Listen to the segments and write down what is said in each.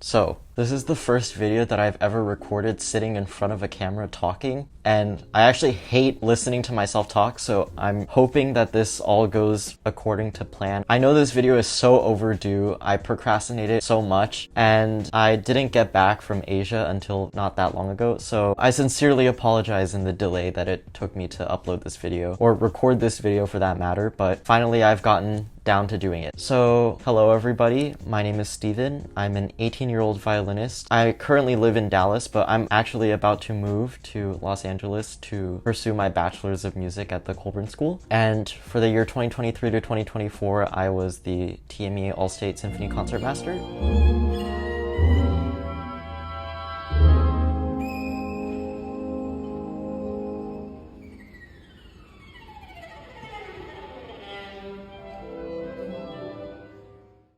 So, this is the first video that I've ever recorded sitting in front of a camera talking, and I actually hate listening to myself talk, so I'm hoping that this all goes according to plan. I know this video is so overdue, I procrastinated so much, and I didn't get back from Asia until not that long ago, so I sincerely apologize in the delay that it took me to upload this video, or record this video for that matter, but finally I've gotten down to doing it. So, hello everybody, my name is Steven. I'm an 18-year-old violinist. I currently live in Dallas, but I'm actually about to move to Los Angeles to pursue my bachelors of music at the Colburn School. And for the year 2023 to 2024, I was the TMEA All-State Symphony Concertmaster.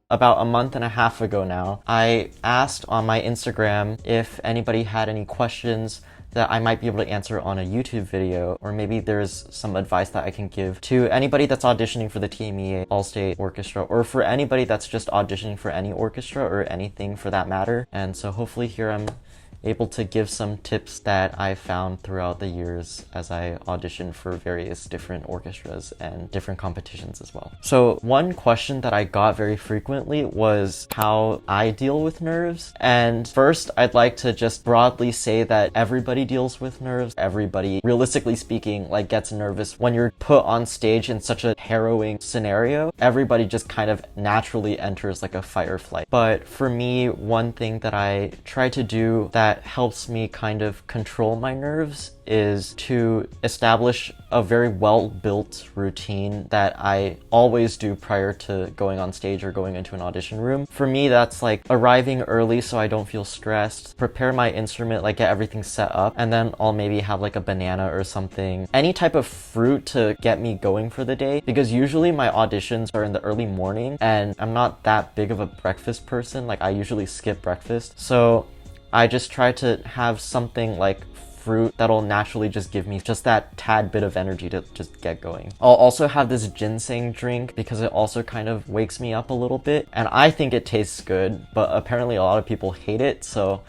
About a month and a half ago now, I asked on my Instagram if anybody had any questions that I might be able to answer on a YouTube video, or maybe there's some advice that I can give to anybody that's auditioning for the TMEA All-State Orchestra, or for anybody that's just auditioning for any orchestra or anything for that matter. And so hopefully here I'm able to give some tips that I found throughout the years as I auditioned for various different orchestras and different competitions as well. So one question that I got very frequently was how I deal with nerves. And first, I'd like to just broadly say that everybody deals with nerves. Everybody, realistically speaking, gets nervous when you're put on stage in such a harrowing scenario. Everybody just kind of naturally enters like a fight or flight. But for me, one thing that I try to do that helps me kind of control my nerves is to establish a very well-built routine that I always do prior to going on stage or going into an audition room. For me, that's like arriving early so I don't feel stressed, prepare my instrument, get everything set up, and then I'll maybe have like a banana or something, any type of fruit to get me going for the day, because usually my auditions are in the early morning and I'm not that big of a breakfast person. I usually skip breakfast, so I just try to have something like fruit that'll naturally just give me just that tad bit of energy to just get going. I'll also have this ginseng drink because it also kind of wakes me up a little bit, and I think it tastes good, but apparently a lot of people hate it, so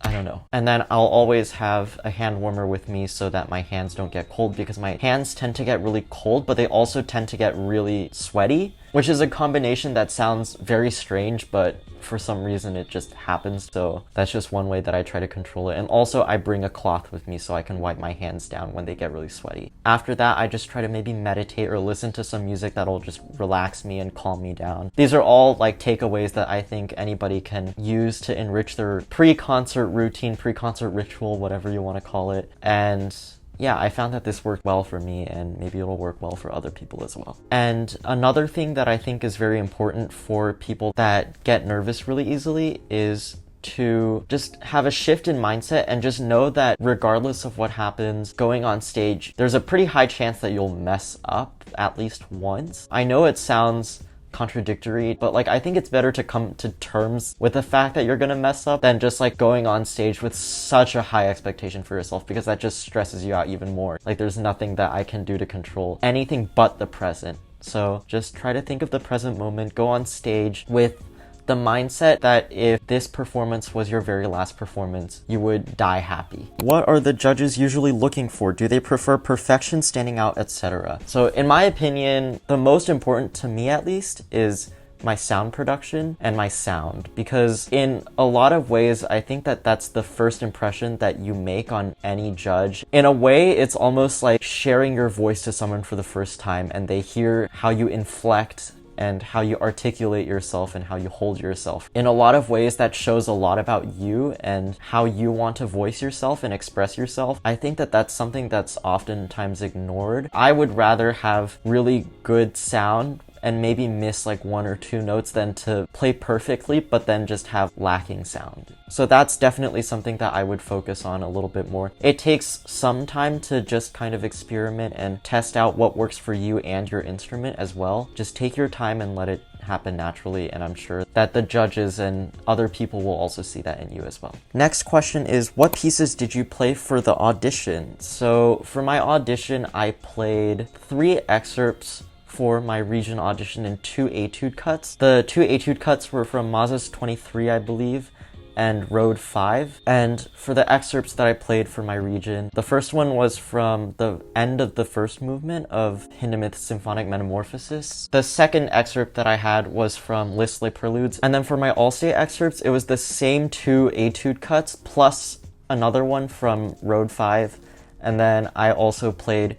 I don't know. And then I'll always have a hand warmer with me so that my hands don't get cold, because my hands tend to get really cold, but they also tend to get really sweaty, which is a combination that sounds very strange, but for some reason it just happens. So that's just one way that I try to control it. And also I bring a cloth with me so I can wipe my hands down when they get really sweaty. After that, I just try to maybe meditate or listen to some music that'll just relax me and calm me down. These are all takeaways that I think anybody can use to enrich their pre-concert routine, pre-concert ritual, whatever you want to call it. And yeah, I found that this worked well for me, and maybe it'll work well for other people as well. And another thing that I think is very important for people that get nervous really easily is to just have a shift in mindset and just know that regardless of what happens going on stage, there's a pretty high chance that you'll mess up at least once. I know it sounds contradictory, but I think it's better to come to terms with the fact that you're gonna mess up than just going on stage with such a high expectation for yourself, because that just stresses you out even more. There's nothing that I can do to control anything but the present. So just try to think of the present moment, go on stage with the mindset that if this performance was your very last performance, you would die happy. What are the judges usually looking for? Do they prefer perfection, standing out, etc.? So in my opinion, the most important to me at least is my sound production and my sound, because in a lot of ways I think that that's the first impression that you make on any judge. In a way, it's almost like sharing your voice to someone for the first time, and they hear how you inflect and how you articulate yourself and how you hold yourself. In a lot of ways, that shows a lot about you and how you want to voice yourself and express yourself. I think that that's something that's oftentimes ignored. I would rather have really good sound and maybe miss one or two notes than to play perfectly but then just have lacking sound. So that's definitely something that I would focus on a little bit more. It takes some time to just kind of experiment and test out what works for you and your instrument as well. Just take your time and let it happen naturally, and I'm sure that the judges and other people will also see that in you as well. Next question is, what pieces did you play for the audition? So for my audition, I played 3 excerpts for my region audition in 2 etude cuts. The 2 etude cuts were from Mazas 23, I believe, and Road 5. And for the excerpts that I played for my region, the first one was from the end of the first movement of Hindemith's Symphonic Metamorphosis. The second excerpt that I had was from Liszt Les Preludes. And then for my All-State excerpts, it was the same 2 etude cuts plus another one from Road 5. And then I also played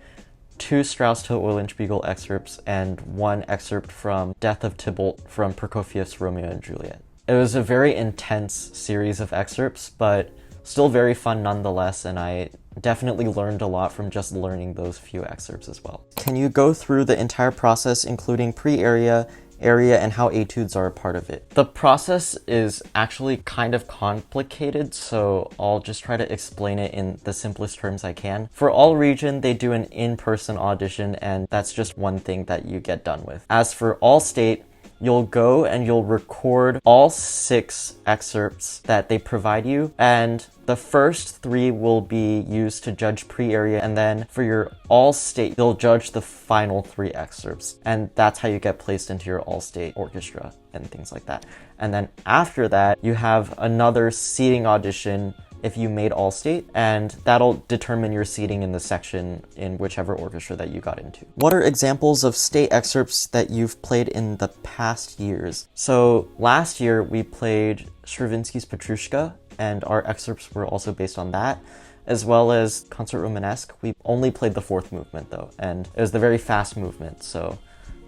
2 Strauss to Eulenspiegel excerpts and 1 excerpt from Death of Tybalt from Prokofiev's Romeo and Juliet. It was a very intense series of excerpts, but still very fun nonetheless, and I definitely learned a lot from just learning those few excerpts as well. Can you go through the entire process, including pre-aria, area, and how etudes are a part of it? The process is actually kind of complicated, so I'll just try to explain it in the simplest terms I can. For all region, they do an in-person audition, and that's just one thing that you get done with. As for all state, you'll go and you'll record all 6 excerpts that they provide you, and the first 3 will be used to judge pre-aria, and then for your all-state, you'll judge the final 3 excerpts, and that's how you get placed into your all-state orchestra and things like that. And then after that, you have another seating audition if you made All-State, and that'll determine your seating in the section in whichever orchestra that you got into. What are examples of state excerpts that you've played in the past years? So last year we played Stravinsky's Petrushka, and our excerpts were also based on that, as well as Concert Romanesque. We only played the 4th movement though, and it was the very fast movement, so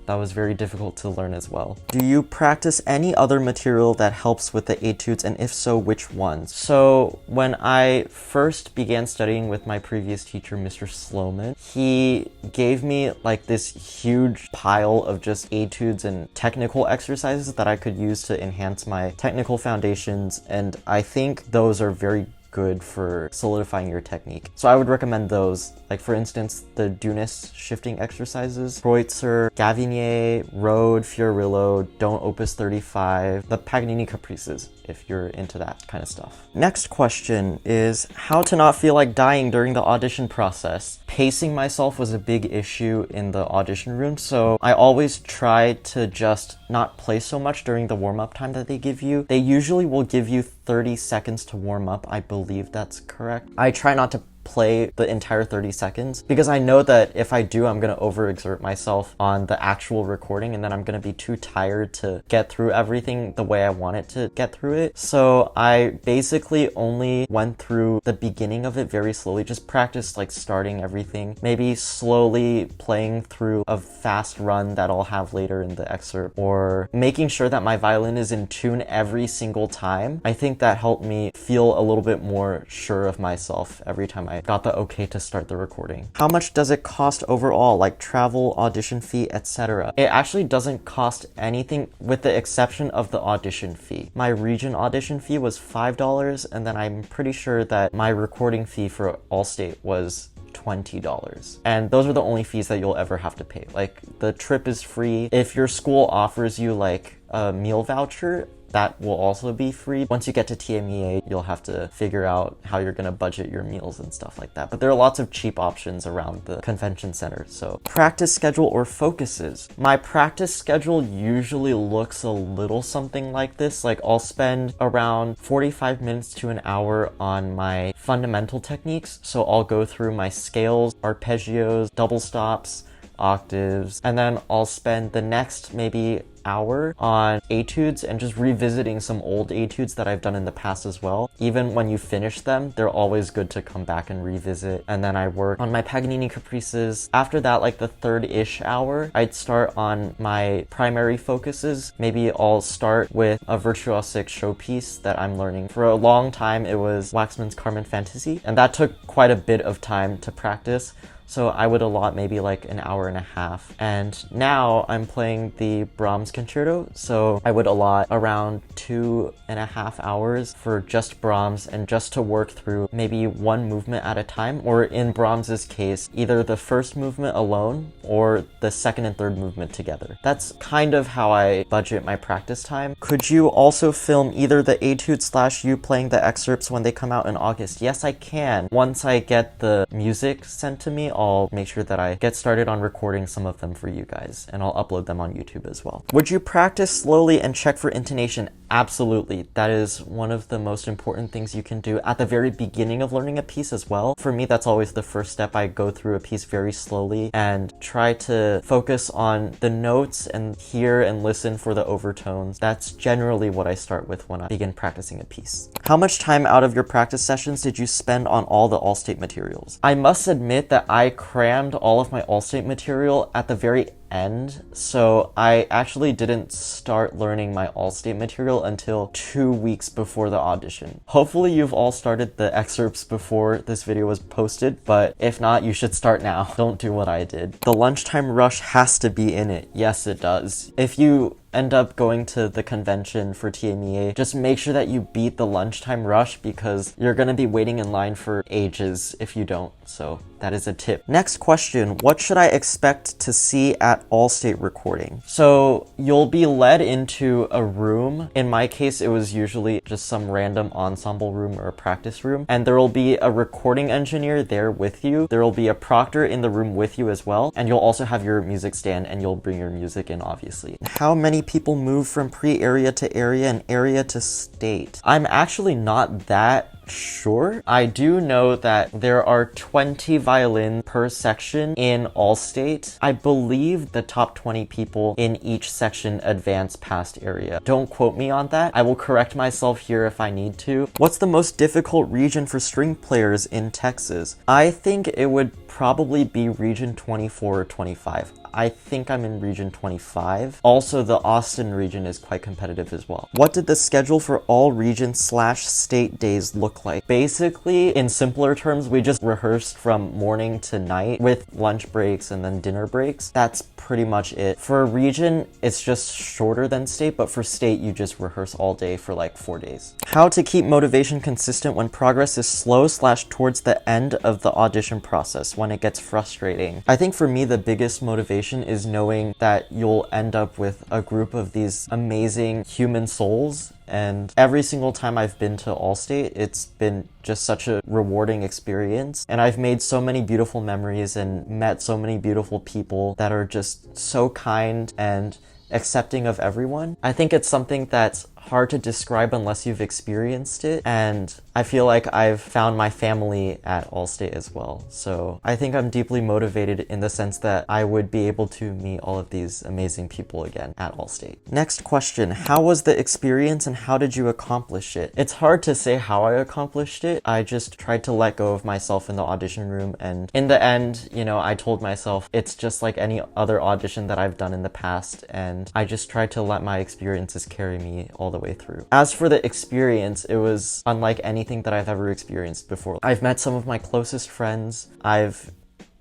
that was very difficult to learn as well. Do you practice any other material that helps with the etudes, and if so, which ones? So when I first began studying with my previous teacher, Mr. Sloman, he gave me like this huge pile of just etudes and technical exercises that I could use to enhance my technical foundations, and I think those are very good for solidifying your technique. So I would recommend those. Like for instance, the Dunis shifting exercises, Kreutzer, Gavinier, Rode, Fiorillo, Don't Opus 35, the Paganini Caprices, if you're into that kind of stuff. Next question is how to not feel like dying during the audition process. Pacing myself was a big issue in the audition room, so I always try to just not play so much during the warm-up time that they give you. They usually will give you 30 seconds to warm up. I believe that's correct. I try not to play the entire 30 seconds because I know that if I do, I'm going to overexert myself on the actual recording, and then I'm going to be too tired to get through everything the way I want it to get through it. So I basically only went through the beginning of it very slowly, just practiced like starting everything, maybe slowly playing through a fast run that I'll have later in the excerpt, or making sure that my violin is in tune every single time. I think that helped me feel a little bit more sure of myself every time I got the okay to start the recording. How much does it cost overall, like travel, audition fee, etc.? It actually doesn't cost anything with the exception of the audition fee. My region audition fee was $5, and then I'm pretty sure that my recording fee for All-State was $20. And those are the only fees that you'll ever have to pay. Like, the trip is free. If your school offers you like a meal voucher, that will also be free. Once you get to TMEA, you'll have to figure out how you're gonna budget your meals and stuff like that. But there are lots of cheap options around the convention center. So practice schedule or focuses. My practice schedule usually looks a little something like this. Like I'll spend around 45 minutes to an hour on my fundamental techniques. So I'll go through my scales, arpeggios, double stops, octaves, and then I'll spend the next maybe hour on etudes and just revisiting some old etudes that I've done in the past as well. Even when you finish them, they're always good to come back and revisit. And then I work on my Paganini Caprices. After that, like the third-ish hour, I'd start on my primary focuses. Maybe I'll start with a virtuosic showpiece that I'm learning. For a long time, it was Waxman's Carmen Fantasy, and that took quite a bit of time to practice. So I would allot maybe like an hour and a half. And now I'm playing the Brahms concerto, so I would allot around 2.5 hours for just Brahms and just to work through maybe one movement at a time, or in Brahms's case, either the first movement alone or the second and third movement together. That's kind of how I budget my practice time. Could you also film either the etudes / you playing the excerpts when they come out in August? Yes, I can. Once I get the music sent to me, I'll make sure that I get started on recording some of them for you guys, and I'll upload them on YouTube as well. Would you practice slowly and check for intonation? Absolutely. That is one of the most important things you can do at the very beginning of learning a piece as well. For me, that's always the first step. I go through a piece very slowly and try to focus on the notes and hear and listen for the overtones. That's generally what I start with when I begin practicing a piece. How much time out of your practice sessions did you spend on all the All-State materials? I must admit that I crammed all of my All-State material at the very end, so I actually didn't start learning my All-State material until 2 weeks before the audition. Hopefully you've all started the excerpts before this video was posted, but if not, you should start now. Don't do what I did. The lunchtime rush has to be in it. Yes, it does. If you end up going to the convention for TMEA, just make sure that you beat the lunchtime rush, because you're gonna be waiting in line for ages if you don't. So that is a tip. Next question, what should I expect to see at All-State recording? So you'll be led into a room. In my case, it was usually just some random ensemble room or a practice room, and there will be a recording engineer there with you. There will be a proctor in the room with you as well, and you'll also have your music stand, and you'll bring your music in, obviously. How many people move from pre-area to area and area to state? I'm actually not that sure. I do know that there are 20 violin per section in All-State. I believe the top 20 people in each section advance past area. Don't quote me on that. I will correct myself here if I need to. What's the most difficult region for string players in Texas? I think it would probably be region 24 or 25. I think I'm in region 25. Also, the Austin region is quite competitive as well. What did the schedule for all region / state days look like? Basically, in simpler terms, we just rehearsed from morning to night with lunch breaks and then dinner breaks. That's pretty much it. For a region, it's just shorter than state, but for state, you just rehearse all day for like 4 days. How to keep motivation consistent when progress is slow / towards the end of the audition process, when it gets frustrating. I think for me, the biggest motivation is knowing that you'll end up with a group of these amazing human souls, and every single time I've been to All-State, it's been just such a rewarding experience, and I've made so many beautiful memories and met so many beautiful people that are just so kind and accepting of everyone. I think it's something that's hard to describe unless you've experienced it, and I feel like I've found my family at All-State as well. So I think I'm deeply motivated in the sense that I would be able to meet all of these amazing people again at All-State. Next question, how was the experience and how did you accomplish it? It's hard to say how I accomplished it. I just tried to let go of myself in the audition room, and in the end, you know, I told myself it's just like any other audition that I've done in the past, and I just tried to let my experiences carry me all the way through. As for the experience, it was unlike anything that I've ever experienced before. I've met some of my closest friends. I've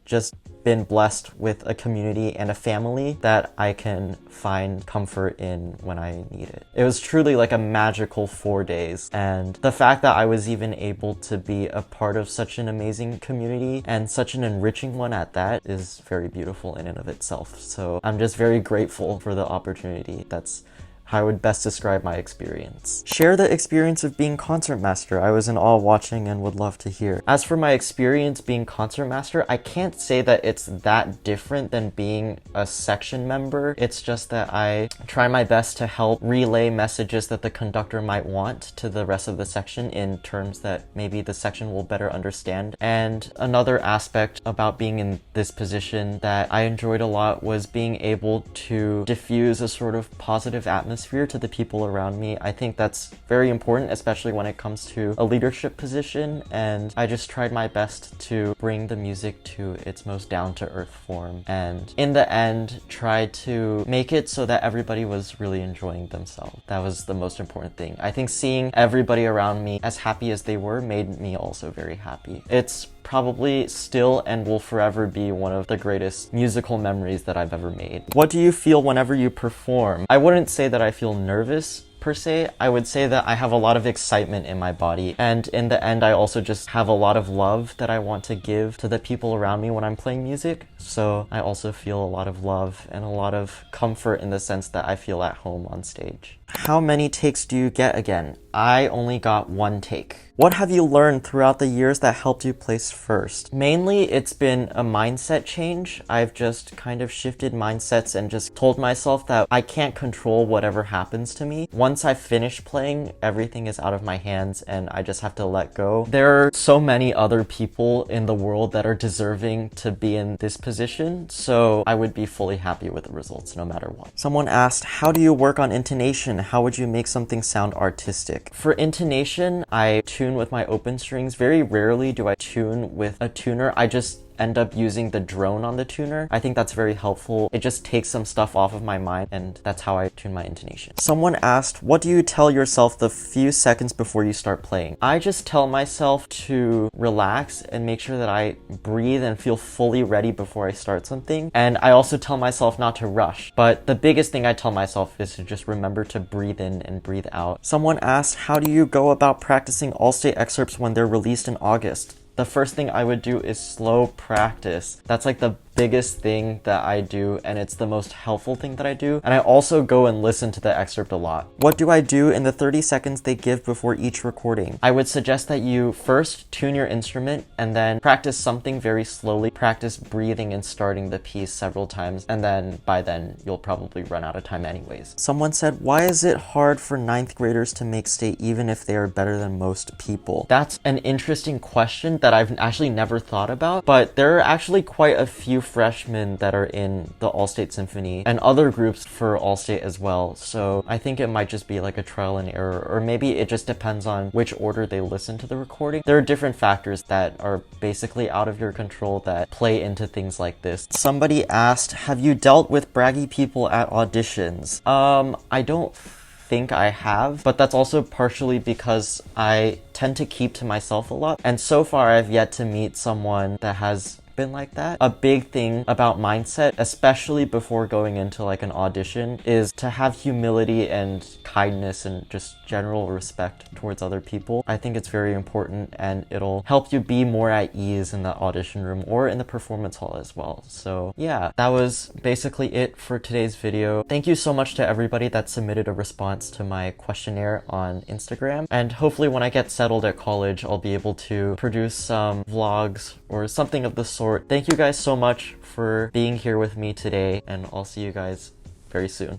just been blessed with a community and a family that I can find comfort in when I need it. It was truly like a magical 4 days, and the fact that I was even able to be a part of such an amazing community and such an enriching one at that is very beautiful in and of itself. So I'm just very grateful for the opportunity. That's how I would best describe my experience. Share the experience of being concertmaster. I was in awe watching and would love to hear. As for my experience being concertmaster, I can't say that it's that different than being a section member. It's just that I try my best to help relay messages that the conductor might want to the rest of the section in terms that maybe the section will better understand. And another aspect about being in this position that I enjoyed a lot was being able to diffuse a sort of positive atmosphere to the people around me. I think that's very important, especially when it comes to a leadership position, and I just tried my best to bring the music to its most down-to-earth form, and in the end tried to make it so that everybody was really enjoying themselves. That was the most important thing. I think seeing everybody around me as happy as they were made me also very happy. It's probably still and will forever be one of the greatest musical memories that I've ever made. What do you feel whenever you perform? I wouldn't say that I feel nervous per se. I would say that I have a lot of excitement in my body, and in the end I also just have a lot of love that I want to give to the people around me when I'm playing music. So I also feel a lot of love and a lot of comfort in the sense that I feel at home on stage. How many takes do you get again? I only got 1 take. What have you learned throughout the years that helped you place first? Mainly, it's been a mindset change. I've just kind of shifted mindsets and just told myself that I can't control whatever happens to me. Once I finish playing, everything is out of my hands and I just have to let go. There are so many other people in the world that are deserving to be in this position, so I would be fully happy with the results no matter what. Someone asked, how do you work on intonation? How would you make something sound artistic? For intonation, I tune with my open strings. Very rarely do I tune with a tuner. I just end up using the drone on the tuner. I think that's very helpful. It just takes some stuff off of my mind, and that's how I tune my intonation. Someone asked, what do you tell yourself the few seconds before you start playing? I just tell myself to relax and make sure that I breathe and feel fully ready before I start something. And I also tell myself not to rush. But the biggest thing I tell myself is to just remember to breathe in and breathe out. Someone asked, how do you go about practicing All-State excerpts when they're released in August? The first thing I would do is slow practice. That's like the biggest thing that I do, and it's the most helpful thing that I do. And I also go and listen to the excerpt a lot. What do I do in the 30 seconds they give before each recording? I would suggest that you first tune your instrument and then practice something very slowly. Practice breathing and starting the piece several times, and then by then you'll probably run out of time anyways. Someone said, why is it hard for 9th graders to make state even if they are better than most people? That's an interesting question that I've actually never thought about, but there are actually quite a few freshmen that are in the All-State Symphony and other groups for All-State as well. So I think it might just be like a trial and error, or maybe it just depends on which order they listen to the recording. There are different factors that are basically out of your control that play into things like this. Somebody asked, have you dealt with braggy people at auditions? I don't think I have, but that's also partially because I tend to keep to myself a lot, and so far I've yet to meet someone that has been like that. A big thing about mindset, especially before going into like an audition, is to have humility and kindness and just general respect towards other people. I think it's very important, and it'll help you be more at ease in the audition room or in the performance hall as well. So yeah, that was basically it for today's video. Thank you so much to everybody that submitted a response to my questionnaire on Instagram, and hopefully when I get settled at college I'll be able to produce some vlogs or something of the sort. Thank you guys so much for being here with me today, and I'll see you guys very soon.